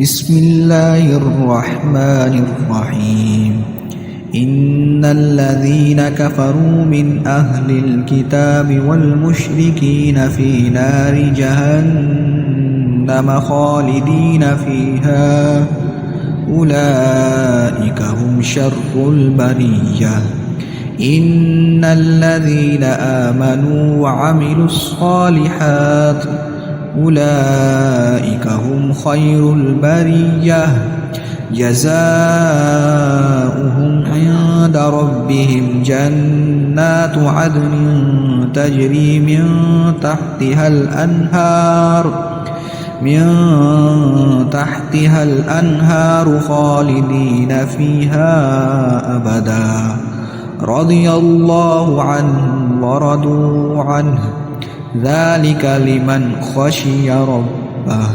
بسم الله الرحمن الرحيم إن الذين كفروا من أهل الكتاب والمشركين في نار جهنم خالدين فيها أولئك هم شر البرية إن الذين آمنوا وعملوا الصالحات أولئك هم خير البرية جزاؤهم عند ربهم جنات عدن تجري من تحتها الأنهار خالدين فيها أبدا رضي الله عنهم ورضوا عنه ذلك لمن خشي ربه